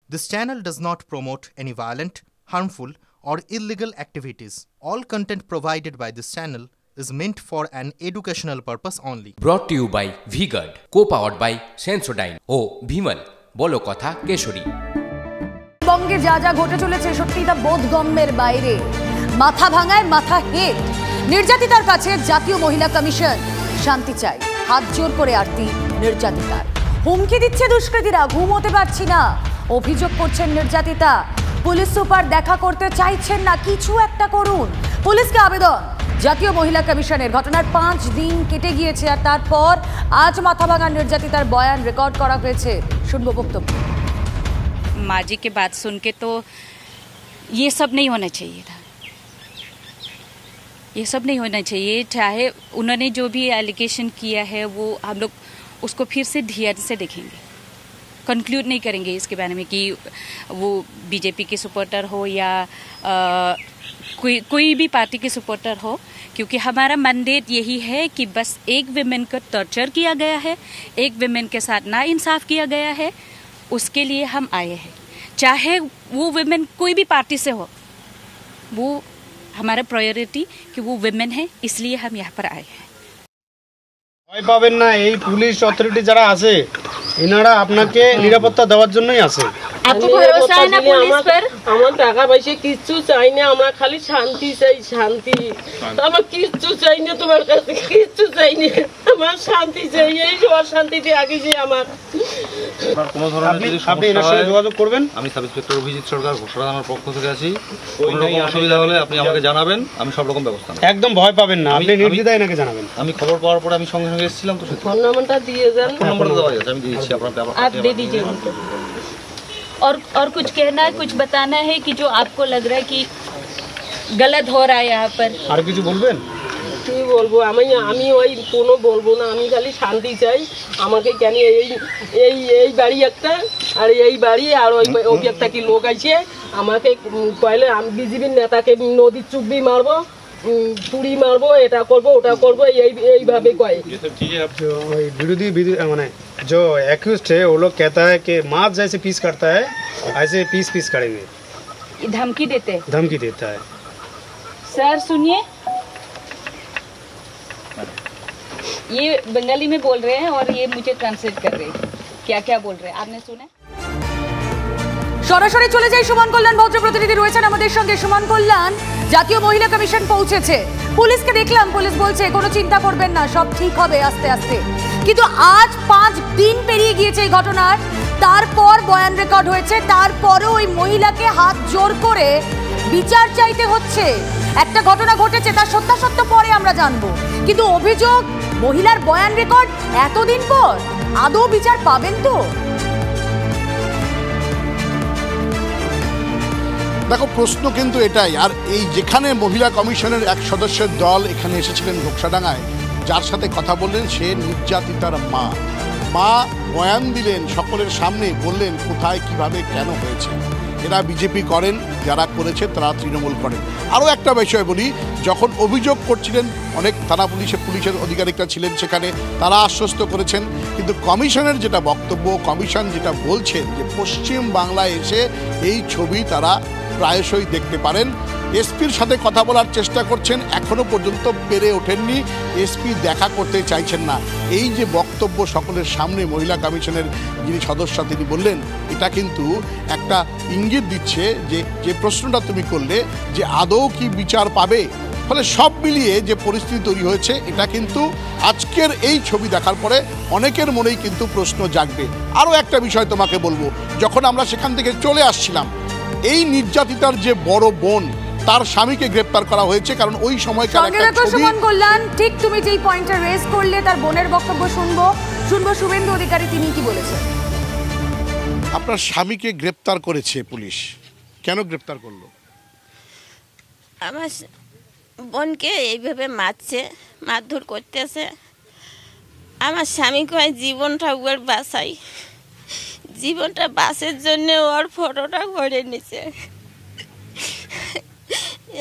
This channel does not promote any violent, harmful, or illegal activities. All content provided by this channel is meant for an educational purpose only. Brought to you by V-Guard, co-powered by Sensodyne O Bhimal, বলো কথা কেশরী। বঙ্গে যা যা ঘটে চলেছে সত্যি তা বোধগম্যের বাইরে। মাথা ভাঙায় মাথা হেট। নির্যাতিতার কাছে জাতীয় মহিলা কমিশন শান্তি চাই, হাত জোর করে আরতি নির্যাতিতার। হুমকি দিচ্ছে দুষ্কৃতীরা, ঘুমোতে পারছি না অভিযোগ করছেন নির্যাতিতা। পুলিশ সুপার দেখা করতে চাইছেন না, কিছু একটা করুন। পুলিশকে আবেদন। জাতীয় মহিলা কমিশনের ঘটনার 5 দিন কেটে গিয়েছে আর তারপর আজ মাথা ভাঙা নির্যাতিতার বয়ান রেকর্ড করা হয়েছে। শুনবো বক্তব্য। माँ जी की बात सुन के तो ये सब नहीं होना चाहिए था, ये सब नहीं होना चाहिए। चाहे उन्होंने जो भी एलिगेशन किया है वो हम लोग उसको फिर से ध्यान से देखेंगे, कंक्लूड नहीं करेंगे इसके बारे में कि वो बीजेपी के सपोर्टर हो या कोई भी पार्टी के सपोर्टर हो, क्योंकि हमारा मैंडेट यही है कि बस एक विमेन को टॉर्चर किया गया है, एक विमेन के साथ नाइंसाफ किया गया है, उसके लिए हम आए हैं। चाहे वो विमेन कोई भी पार्टी से हो, वो हमारा प्रायोरिटी कि वो विमेन है, इसलिए हम यहाँ पर आए हैं। ভয় পাবেন না, এই পুলিশ অথরিটি যারা আছে এনারা আপনাকে নিরাপত্তা দেওয়ার জন্যই আছে। आपको भरोसा है ना पुलिस पर? আমার টাকা পয়সা কিচ্ছু চাই না, আমরা খালি শান্তি চাই, শান্তি। আমার কিচ্ছু চাই না, তোমার কাছে কিচ্ছু চাই না, আমার শান্তি চাই। এই অশান্তিতে আগে যে আমার কোনো ধরনের যদি সমস্যা হয় যোগাযোগ করবেন। আমি সাব ইন্সপেক্টর অভিজিৎ সরকার ঘোষণা থানার পক্ষ থেকে আছি। কোনো রকম অসুবিধা হলে আপনি আমাকে জানাবেন, আমি সব রকম ব্যবস্থা নেব। একদম ভয় পাবেন না, আপনি নির্দ্বিধায় এনাকে জানাবেন। আমি খবর পাওয়ার পরে আমি সঙ্গে সঙ্গে এসেছিলাম, তো ফোন নাম্বারটা দিয়ে যান। ফোন নাম্বার দেওয়া আছে, আমি দিয়ে দিচ্ছি। आप दे दीजिए उनको। और कुछ कहना है, कुछ बताना है कि जो आपको लग रहा है कि गलत हो रहा है यहाँ पर? আর কিছু বলবেন? কি বলবো, আমি ওই কোনো বলবো না, আমি খালি শান্তি চাই। আমাকে কেন এই বাড়ি একটা আর এই বাড়ি আর ওই একটা কি লোক আছে আমাকে কইলে আমি বিজেপির নেতাকে নদীর চুবি মারবো, চুরি মারবো, এটা করবো ওটা করবো, এইভাবে কয়। विरोधी माने जो एक्यूज्ड है वो लोग कहता है कि मांस जैसे पीस काटता है ऐसे पीस करेंगे, धमकी देते, धमकी देता है। सर सुनिए, ये बंगाली में बोल रहे हैं और ये मुझे ट्रांसलेट कर रहे हैं, क्या क्या बोल रहे हैं आपने सुना? সরাসরি চলে যাই সুমন কল্যাণ, ভদ্র প্রতিনিধি রয়েছেন আমাদের সঙ্গে। সুমন কল্যাণ, জাতীয় মহিলা কমিশন পৌঁছেছে, পুলিশকে দেখলাম, পুলিশ বলছে কোনো চিন্তা করবেন না, সব ঠিক হবে আস্তে আস্তে। কিন্তু আজ 5 দিন পেরিয়ে গিয়েছে এই ঘটনার, তারপর বয়ান রেকর্ড হয়েছে, তারপরও ওই মহিলাকে হাত জোর করে বিচার চাইতে হচ্ছে। একটা ঘটনা ঘটেছে, তার সত্যাসত্য পরে আমরা জানবো, কিন্তু অভিযোগ মহিলার বয়ান রেকর্ড এতদিন পর আদৌ বিচার পাবেন তো? দেখো, প্রশ্ন কিন্তু এটাই। আর এই যেখানে মহিলা কমিশনের এক সদস্যের দল এখানে এসেছিলেন ঘোকসাডাঙ্গায়, যার সাথে কথা বললেন সে নির্যাতিতার মা বয়ান দিলেন, সকলের সামনে বললেন কোথায় কিভাবে কেন হয়েছে। এরা বিজেপি করেন, যারা করেছে তারা তৃণমূল করেন। আরও একটা বিষয় বলি, যখন অভিযোগ করছিলেন অনেক থানা পুলিশের আধিকারিকরা ছিলেন সেখানে, তারা আশ্বস্ত করেছেন, কিন্তু কমিশনের যেটা বক্তব্য, কমিশন যেটা বলছেন যে পশ্চিম বাংলায় এসে এই ছবি তারা প্রায়শই দেখতে পারেন। এসপির সাথে কথা বলার চেষ্টা করছেন, এখনো পর্যন্ত পেরে ওঠেননি, এসপি দেখা করতে চাইছেন না। এই যে বক্তব্য সকলের সামনে মহিলা কমিশনের যিনি সদস্য তিনি বললেন, এটা কিন্তু একটা ইঙ্গিত দিচ্ছে যে প্রশ্নটা তুমি করলে যে আদৌ কি বিচার পাবে। ফলে সব মিলিয়ে যে পরিস্থিতি তৈরি হয়েছে, এটা কিন্তু আজকের এই ছবি দেখার পরে অনেকের মনেই কিন্তু প্রশ্ন জাগবে। আরও একটা বিষয় তোমাকে বলবো, যখন আমরা সেখান থেকে চলে আসছিলাম, এই নির্যাতিতার যে বড় বোন, তার স্বামীকে গ্রেফতার করা হয়েছে, কারণ ওই সময়কার একটা ছবি। সুমন কল্যাণ, ঠিক তুমি যেই পয়েন্টটা রেজ করলে তার বোনের বক্তব্য শুনবো শুভেন্দু অধিকারী, তিনি কি বলেছেন? আপনার স্বামীকে গ্রেফতার করেছে পুলিশ, কেন গ্রেফতার করলো? আমার বোনকে এইভাবে মারধর করতেছে। আমার স্বামী কয় জীবনটা ওর বাঁচাই, জীবনটা বাঁচার জন্য ওর ফটোটা করে নিছে।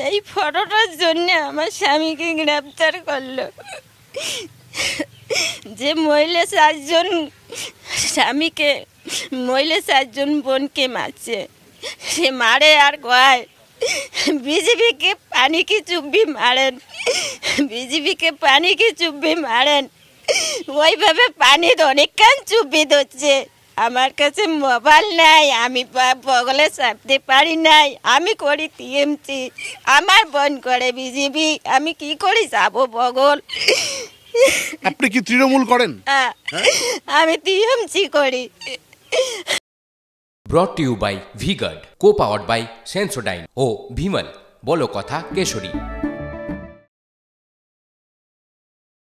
এই ফটোটার জন্য আমার স্বামীকে গ্রেফতার করলো। যে মহিলা 4 জন স্বামীকে মহিলা 4 জন বোনকে মারছে। সে মারে আর কয় বিজেপিকে পানি কি চুব্বি মারেন, বিজেপিকে পানি কি চুব্বি মারেন। ওইভাবে পানি অনেকক্ষণ চুব্বি দিচ্ছে। আমার কাছে মোবাইল নাই, আমি বগলে চাপতে পারি নাই। আমি করি টিএমসি, আমার বোন করে বিজেপি। আমি কি করি যাব বগল। আপনি কি তৃণমূল করেন? আমি টিএমসি করি। Brought to you by V Guard, co powered by Sensodyne ও ভিমল বলো কথা কেশরী।